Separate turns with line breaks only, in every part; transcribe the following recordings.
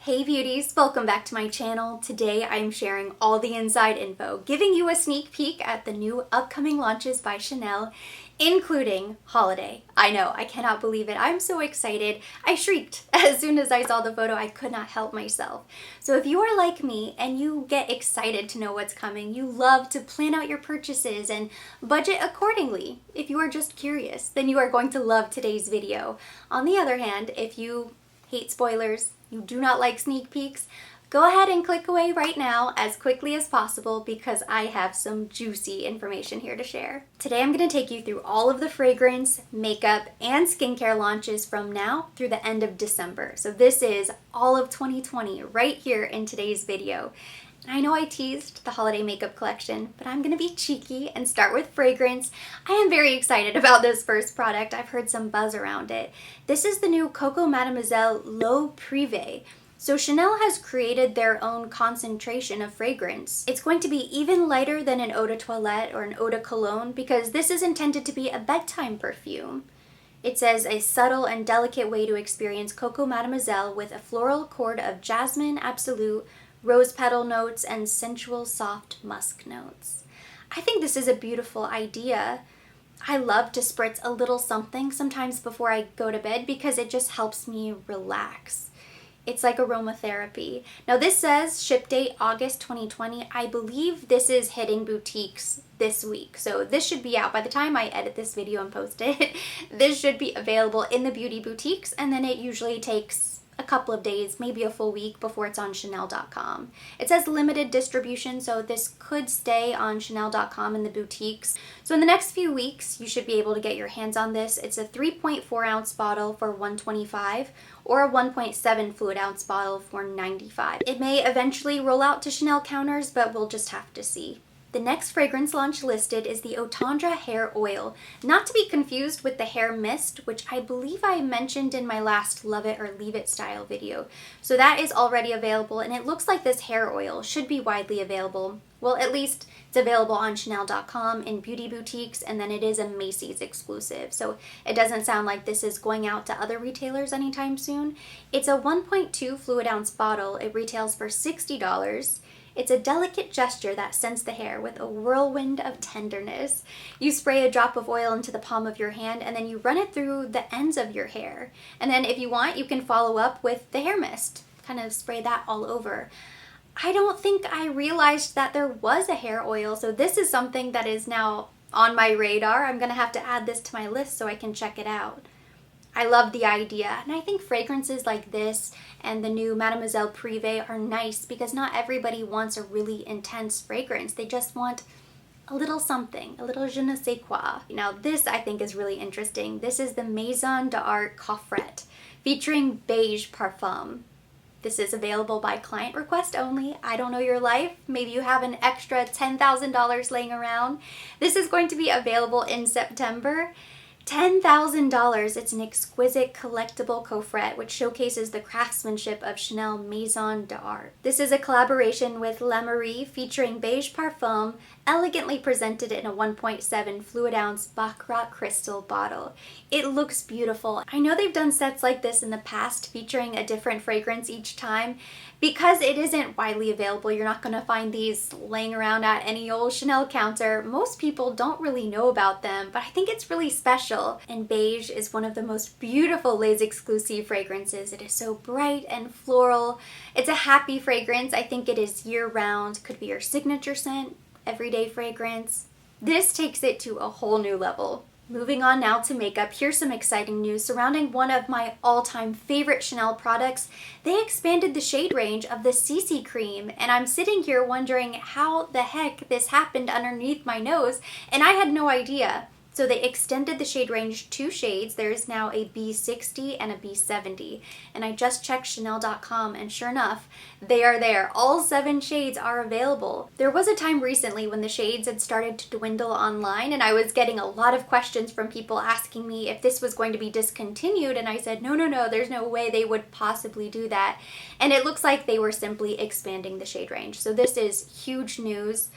Hey beauties, welcome back to my channel. Today I'm sharing all the inside info, giving you a sneak peek at the new upcoming launches by Chanel, including holiday. I know, I cannot believe it. I'm so excited. I shrieked as soon as I saw the photo. I could not help myself. So if you are like me and you get excited to know what's coming, you love to plan out your purchases and budget accordingly. If you are just curious, then you are going to love today's video. On the other hand, if you hate spoilers, you do not like sneak peeks, go ahead and click away right now as quickly as possible because I have some juicy information here to share. Today I'm going to take you through all of the fragrance, makeup, and skincare launches from now through the end of December. So this is all of 2020 right here in today's video. And I know I teased the holiday makeup collection, but I'm going to be cheeky and start with fragrance. I am very excited about this first product. I've heard some buzz around it. This is the new Coco Mademoiselle L'Eau Privee. So Chanel has created their own concentration of fragrance. It's going to be even lighter than an eau de toilette or an eau de cologne because this is intended to be a bedtime perfume. It says a subtle and delicate way to experience Coco Mademoiselle with a floral accord of jasmine, absolute, rose petal notes, and sensual soft musk notes. I think this is a beautiful idea. I love to spritz a little something sometimes before I go to bed because it just helps me relax. It's like aromatherapy. Now this says ship date August 2020. I believe this is hitting boutiques this week. So this should be out by the time I edit this video and post it. This should be available in the beauty boutiques, and then it usually takes a couple of days, maybe a full week before it's on Chanel.com. It says limited distribution, so this could stay on Chanel.com in the boutiques. So in the next few weeks, you should be able to get your hands on this. It's a 3.4 ounce bottle for $125 or a 1.7 fluid ounce bottle for $95. It may eventually roll out to Chanel counters, but we'll just have to see. The next fragrance launch listed is the Otondra Hair Oil, not to be confused with the Hair Mist, which I believe I mentioned in my last Love It or Leave It style video. So that is already available, and it looks like this hair oil should be widely available. Well, at least it's available on Chanel.com in beauty boutiques, and then it is a Macy's exclusive. So it doesn't sound like this is going out to other retailers anytime soon. It's a 1.2 fluid ounce bottle. It retails for $60. It's a delicate gesture that scents the hair with a whirlwind of tenderness. You spray a drop of oil into the palm of your hand and then you run it through the ends of your hair. And then if you want, you can follow up with the hair mist. Kind of spray that all over. I don't think I realized that there was a hair oil, so this is something that is now on my radar. I'm going to have to add this to my list so I can check it out. I love the idea, and I think fragrances like this and the new Mademoiselle Privee are nice because not everybody wants a really intense fragrance. They just want a little something, a little je ne sais quoi. Now this I think is really interesting. This is the Maison d'Art Coffret featuring Beige Parfum. This is available by client request only. I don't know your life. Maybe you have an extra $10,000 laying around. This is going to be available in September. $10,000. It's an exquisite collectible coffret which showcases the craftsmanship of Chanel Maison d'Art. This is a collaboration with Lamask featuring Beige Parfum, elegantly presented in a 1.7 fluid ounce Baccarat crystal bottle. It looks beautiful. I know they've done sets like this in the past featuring a different fragrance each time. Because it isn't widely available, you're not going to find these laying around at any old Chanel counter. Most people don't really know about them, but I think it's really special. And Beige is one of the most beautiful Les Exclusives fragrances. It is so bright and floral. It's a happy fragrance. I think it is year-round. Could be your signature scent, everyday fragrance. This takes it to a whole new level. Moving on now to makeup, here's some exciting news surrounding one of my all-time favorite Chanel products. They expanded the shade range of the CC Cream, and I'm sitting here wondering how the heck this happened underneath my nose, and I had no idea. So they extended the shade range 2 shades. There's now a B60 and a B70. And I just checked Chanel.com and sure enough, they are there. All 7 shades are available. There was a time recently when the shades had started to dwindle online and I was getting a lot of questions from people asking me if this was going to be discontinued, and I said, no, there's no way they would possibly do that. And it looks like they were simply expanding the shade range. So this is huge news.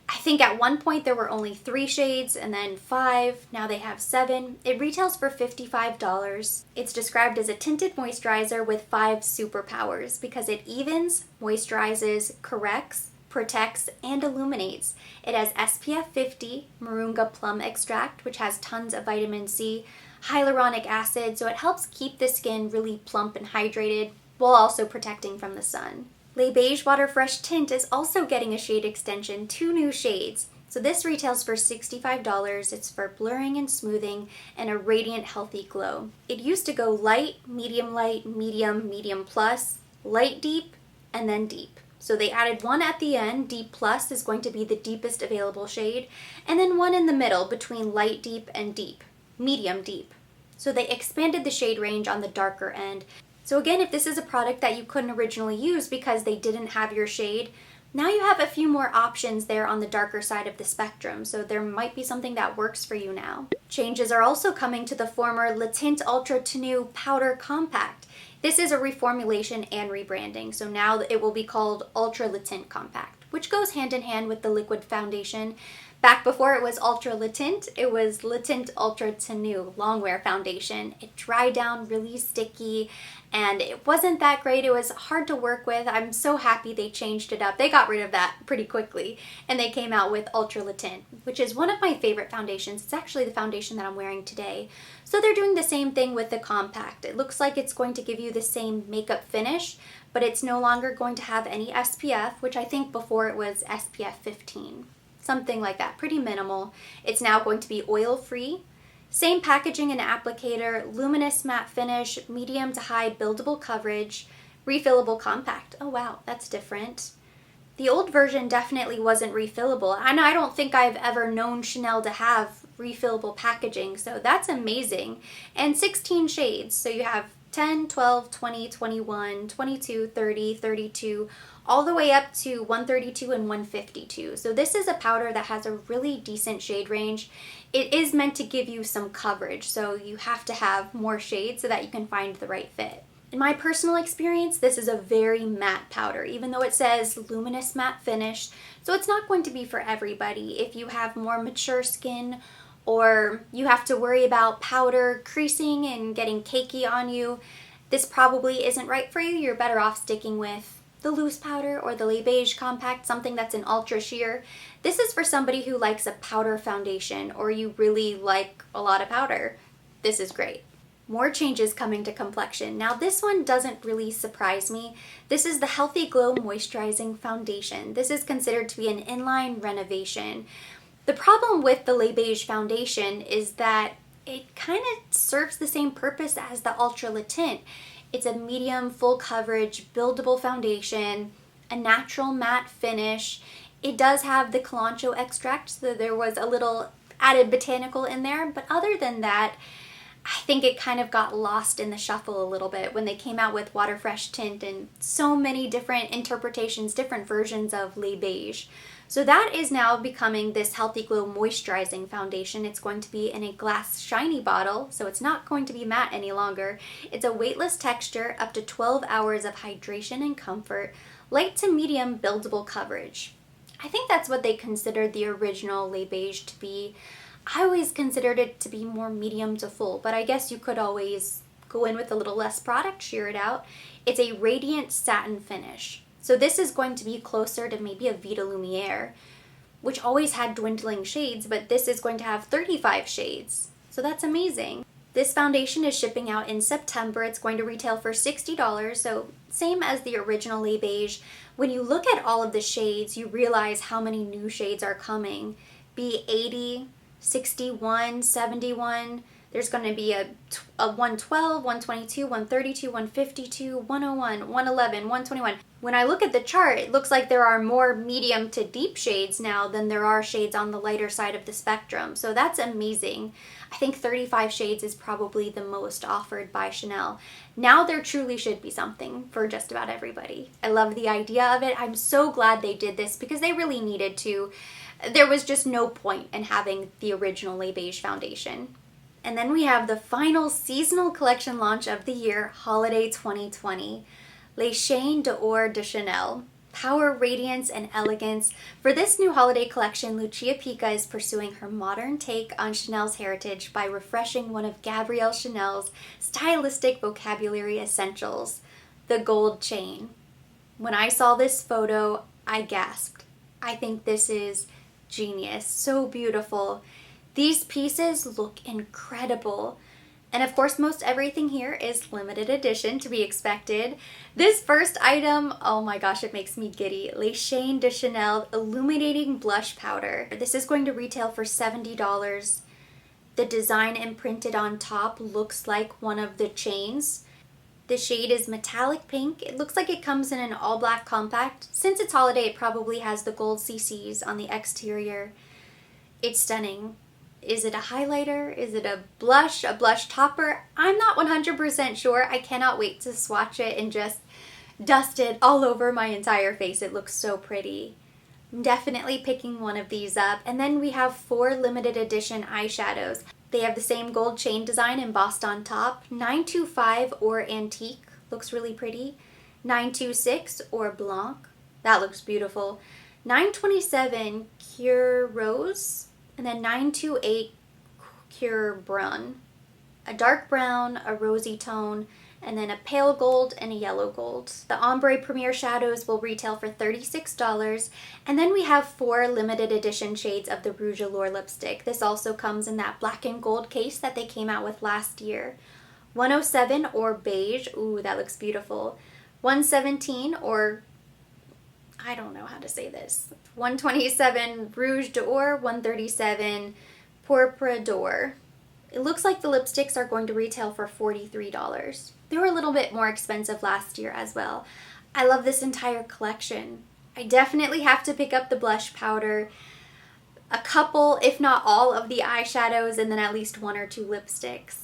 I think at one point there were only 3 shades and then 5. Now they have 7. It retails for $55. It's described as a tinted moisturizer with 5 superpowers because it evens, moisturizes, corrects, protects, and illuminates. It has SPF 50 Moringa plum extract, which has tons of vitamin C, hyaluronic acid, so it helps keep the skin really plump and hydrated while also protecting from the sun. Les Beige Water Fresh Tint is also getting a shade extension, 2 new shades. So this retails for $65. It's for blurring and smoothing and a radiant, healthy glow. It used to go light, medium, medium plus, light deep, and then deep. So they added one at the end. Deep Plus is going to be the deepest available shade, and then one in the middle between light deep and deep, medium deep. So they expanded the shade range on the darker end. So again, if this is a product that you couldn't originally use because they didn't have your shade, now you have a few more options there on the darker side of the spectrum, so there might be something that works for you now. Changes are also coming to the former Le Tint Ultra Tenue Powder Compact. This is a reformulation and rebranding, so now it will be called Ultra Le Tint Compact, which goes hand in hand with the liquid foundation. Back before it was Ultra Le Tint, it was Le Tint Ultra Tenue Longwear Foundation. It dried down really sticky, and it wasn't that great. It was hard to work with. I'm so happy they changed it up. They got rid of that pretty quickly, and they came out with Ultra Le Tint, which is one of my favorite foundations. It's actually the foundation that I'm wearing today. So they're doing the same thing with the compact. It looks like it's going to give you the same makeup finish, but it's no longer going to have any SPF, which I think before it was SPF 15. Something like that, pretty minimal. It's now going to be oil-free. Same packaging and applicator, luminous matte finish, medium to high buildable coverage, refillable compact. Oh wow, that's different. The old version definitely wasn't refillable, and I don't think I've ever known Chanel to have refillable packaging, so that's amazing. And 16 shades, so you have 10, 12, 20, 21, 22, 30, 32, all the way up to 132 and 152. So this is a powder that has a really decent shade range. It is meant to give you some coverage, so you have to have more shades so that you can find the right fit. In my personal experience, this is a very matte powder, even though it says luminous matte finish, so it's not going to be for everybody. If you have more mature skin, or you have to worry about powder creasing and getting cakey on you, this probably isn't right for you. You're better off sticking with the loose powder or the Les Beige compact, something that's an ultra sheer. This is for somebody who likes a powder foundation or you really like a lot of powder. This is great. More changes coming to complexion. Now this one doesn't really surprise me. This is the Healthy Glow Moisturizing Foundation. This is considered to be an inline renovation. The problem with the Les Beige foundation is that it kind of serves the same purpose as the Ultra Le Tint. It's a medium, full coverage, buildable foundation, a natural matte finish. It does have the Kalanchoe extract, so there was a little added botanical in there, but other than that, I think it kind of got lost in the shuffle a little bit when they came out with Water Fresh Tint and so many different interpretations, different versions of Les Beige. So that is now becoming this Healthy Glow Moisturizing Foundation. It's going to be in a glass shiny bottle, so it's not going to be matte any longer. It's a weightless texture, up to 12 hours of hydration and comfort, light to medium buildable coverage. I think that's what they considered the original Les Beige to be. I always considered it to be more medium to full, but I guess you could always go in with a little less product, sheer it out. It's a radiant satin finish. So this is going to be closer to maybe a Vita Lumiere, which always had dwindling shades, but this is going to have 35 shades. So that's amazing. This foundation is shipping out in September. It's going to retail for $60, so same as the original Les Beige. When you look at all of the shades, you realize how many new shades are coming. Be 80, 61, 71. There's going to be a 112, 122, 132, 152, 101, 111, 121. When I look at the chart, it looks like there are more medium to deep shades now than there are shades on the lighter side of the spectrum. So that's amazing. I think 35 shades is probably the most offered by Chanel. Now there truly should be something for just about everybody. I love the idea of it. I'm so glad they did this because they really needed to. There was just no point in having the original Les Beige foundation. And then we have the final seasonal collection launch of the year, Holiday 2020, Les Chaînes d'Or de Chanel. power, radiance, and elegance. For this new holiday collection, Lucia Pica is pursuing her modern take on Chanel's heritage by refreshing one of Gabrielle Chanel's stylistic vocabulary essentials, the gold chain. When I saw this photo, I gasped. I think this is genius. So beautiful. These pieces look incredible. And of course, most everything here is limited edition, to be expected. This first item, oh my gosh, it makes me giddy. Les Chaînes de Chanel Illuminating Blush Powder. This is going to retail for $70. The design imprinted on top looks like one of the chains. The shade is metallic pink. It looks like it comes in an all black compact. Since it's holiday, it probably has the gold CCs on the exterior. It's stunning. Is it a highlighter? Is it a blush topper? I'm not 100% sure. I cannot wait to swatch it and just dust it all over my entire face. It looks so pretty. I'm definitely picking one of these up. And then we have 4 limited edition eyeshadows. They have the same gold chain design embossed on top. 925 or Antique looks really pretty. 926 or Blanc. That looks beautiful. 927 Cure Rose. And then 928 Cure Brun. A dark brown, a rosy tone, and then a pale gold and a yellow gold. The Ombre Premier shadows will retail for $36. And then we have 4 limited edition shades of the Rouge Allure lipstick. This also comes in that black and gold case that they came out with last year. 107 or Beige. Ooh, that looks beautiful. 117 or, I don't know how to say this. 127 Rouge d'Or, 137 Pourpre d'Or. It looks like the lipsticks are going to retail for $43. They were a little bit more expensive last year as well. I love this entire collection. I definitely have to pick up the blush powder, a couple, if not all, of the eyeshadows, and then at least 1 or 2 lipsticks.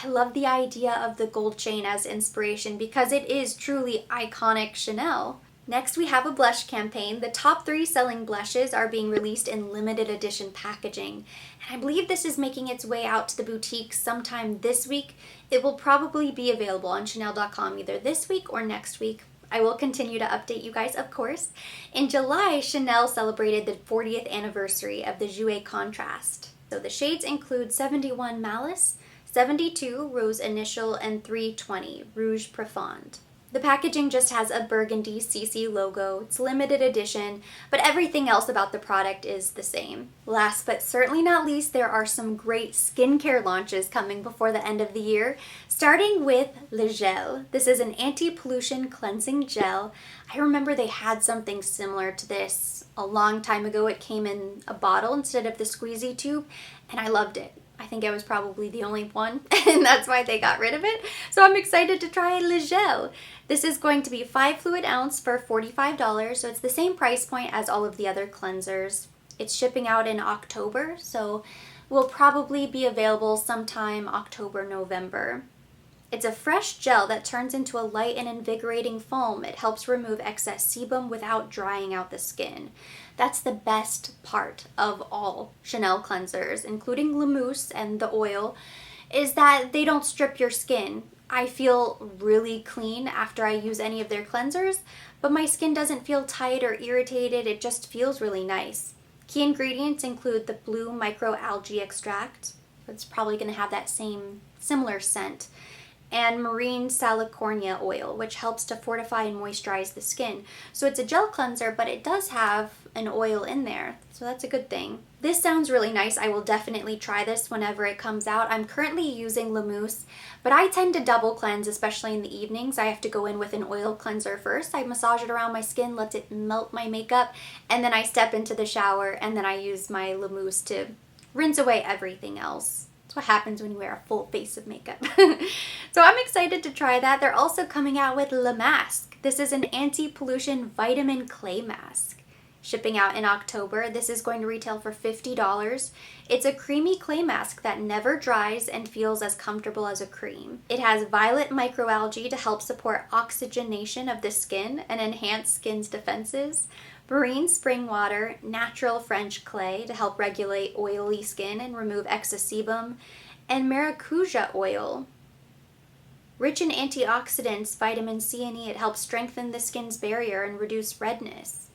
I love the idea of the gold chain as inspiration because it is truly iconic Chanel. Next, we have a blush campaign. The top 3 selling blushes are being released in limited edition packaging. And I believe this is making its way out to the boutiques sometime this week. It will probably be available on Chanel.com either this week or next week. I will continue to update you guys, of course. In July, Chanel celebrated the 40th anniversary of the Jouer Contrast. So the shades include 71 Malice, 72 Rose Initial, and 320 Rouge Profonde. The packaging just has a burgundy CC logo. It's limited edition, but everything else about the product is the same. Last but certainly not least, there are some great skincare launches coming before the end of the year, starting with Le Gel. This is an anti-pollution cleansing gel. I remember they had something similar to this a long time ago. It came in a bottle instead of the squeezy tube, and I loved it. I think I was probably the only one, and that's why they got rid of it. So I'm excited to try Le Gel. This is going to be 5 fluid ounce for $45, so it's the same price point as all of the other cleansers. It's shipping out in October, so will probably be available sometime October, November. It's a fresh gel that turns into a light and invigorating foam. It helps remove excess sebum without drying out the skin. That's the best part of all Chanel cleansers, including Le Mousse and the oil, is that they don't strip your skin. I feel really clean after I use any of their cleansers, but my skin doesn't feel tight or irritated. It just feels really nice. Key ingredients include the blue microalgae extract. It's probably going to have that similar scent. And marine salicornia oil, which helps to fortify and moisturize the skin. So it's a gel cleanser, but it does have an oil in there, so that's a good thing. This sounds really nice. I will definitely try this whenever it comes out. I'm currently using Le Mousse, but I tend to double cleanse, especially in the evenings. I have to go in with an oil cleanser first. I massage it around my skin, let it melt my makeup, and then I step into the shower, and then I use my Le Mousse to rinse away everything else. That's what happens when you wear a full face of makeup. So I'm excited to try that. They're also coming out with Lamask. This is an anti-pollution vitamin clay mask. Shipping out in October. This is going to retail for $50. It's a creamy clay mask that never dries and feels as comfortable as a cream. It has violet microalgae to help support oxygenation of the skin and enhance skin's defenses, marine spring water, natural French clay to help regulate oily skin and remove excess sebum, and maracuja oil. Rich in antioxidants, vitamin C and E, it helps strengthen the skin's barrier and reduce redness.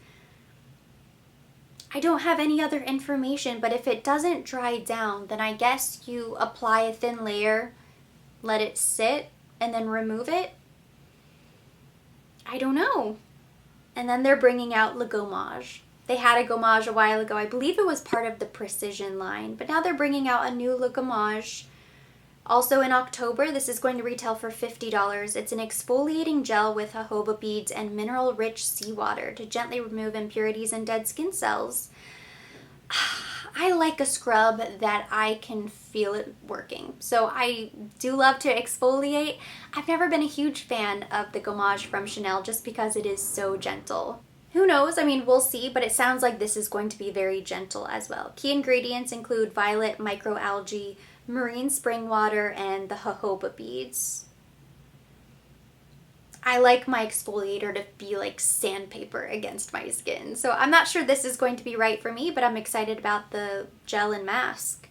I don't have any other information, but if it doesn't dry down, then I guess you apply a thin layer, let it sit, and then remove it. I don't know. And then they're bringing out Legumage. They had a Gommage a while ago. I believe it was part of the Precision line, but now they're bringing out a new Legumage. Also in October, this is going to retail for $50. It's an exfoliating gel with jojoba beads and mineral-rich seawater to gently remove impurities and dead skin cells. I like a scrub that I can feel it working. So I do love to exfoliate. I've never been a huge fan of the Gommage from Chanel just because it is so gentle. Who knows? I mean, we'll see, but it sounds like this is going to be very gentle as well. Key ingredients include violet microalgae, marine spring water, and the jojoba beads. I like my exfoliator to be like sandpaper against my skin. So I'm not sure this is going to be right for me, but I'm excited about the gel and mask.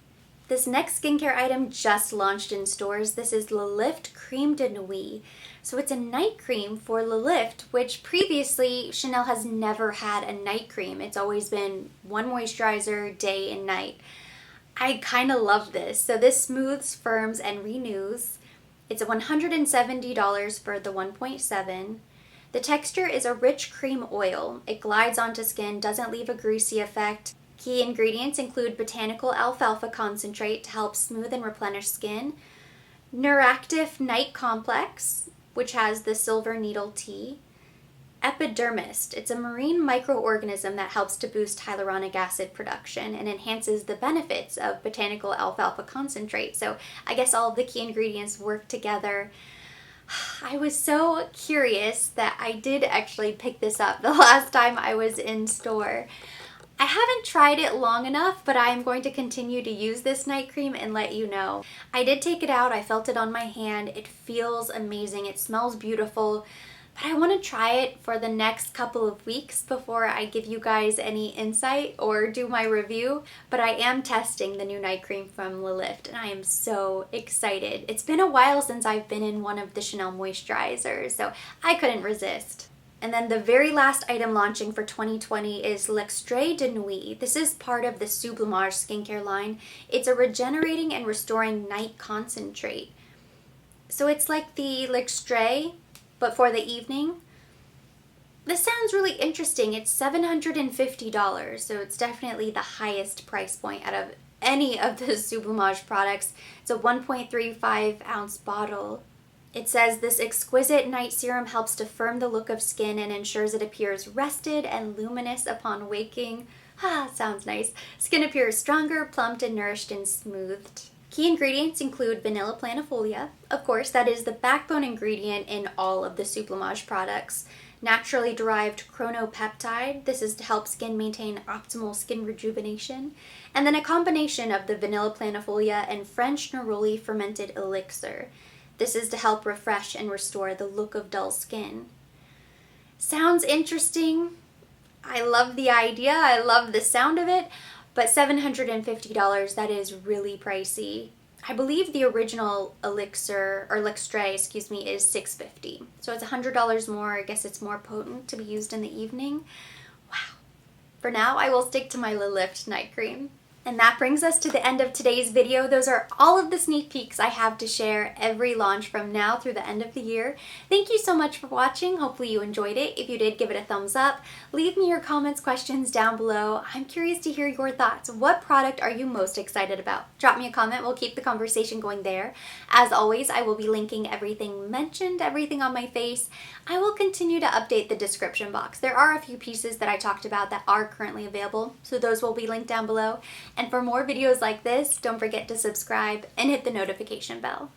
This next skincare item just launched in stores. This is Le Lift Creme de Nuit. So it's a night cream for Le Lift, which previously Chanel has never had a night cream. It's always been one moisturizer, day and night. I kind of love this. So this smooths, firms, and renews. It's $170 for the 1.7. The texture is a rich cream oil. It glides onto skin, doesn't leave a greasy effect. Key ingredients include botanical alfalfa concentrate to help smooth and replenish skin, Neuractive Night Complex, which has the silver needle tea, Epidermist. It's a marine microorganism that helps to boost hyaluronic acid production and enhances the benefits of botanical alfalfa concentrate. So I guess all of the key ingredients work together. I was so curious that I did actually pick this up the last time I was in store. I haven't tried it long enough, but I'm going to continue to use this night cream and let you know. I did take it out. I felt it on my hand. It feels amazing. It smells beautiful. But I want to try it for the next couple of weeks before I give you guys any insight or do my review. But I am testing the new night cream from Le Lift and I am so excited. It's been a while since I've been in one of the Chanel moisturizers, so I couldn't resist. And then the very last item launching for 2020 is L'Extrait de Nuit. This is part of the Sublimage skincare line. It's a regenerating and restoring night concentrate. So it's like the L'Extrait, but for the evening. This sounds really interesting. It's $750, so it's definitely the highest price point out of any of the Sublimage products. It's a 1.35 ounce bottle. It says this exquisite night serum helps to firm the look of skin and ensures it appears rested and luminous upon waking. Sounds nice. Skin appears stronger, plumped, and nourished and smoothed. Key ingredients include vanilla planifolia. Of course, that is the backbone ingredient in all of the Sublimage products. Naturally derived chronopeptide. This is to help skin maintain optimal skin rejuvenation. And then a combination of the vanilla planifolia and French neroli fermented elixir. This is to help refresh and restore the look of dull skin. Sounds interesting. I love the idea. I love the sound of it. But $750, that is really pricey. I believe the original elixir, or L'Extrait, excuse me, is $650. So it's $100 more. I guess it's more potent to be used in the evening. Wow. For now, I will stick to my Le Lift night cream. And that brings us to the end of today's video. Those are all of the sneak peeks I have to share every launch from now through the end of the year. Thank you so much for watching. Hopefully you enjoyed it. If you did, give it a thumbs up. Leave me your comments, questions down below. I'm curious to hear your thoughts. What product are you most excited about? Drop me a comment. We'll keep the conversation going there. As always, I will be linking everything mentioned, everything on my face. I will continue to update the description box. There are a few pieces that I talked about that are currently available, so those will be linked down below. And for more videos like this, don't forget to subscribe and hit the notification bell.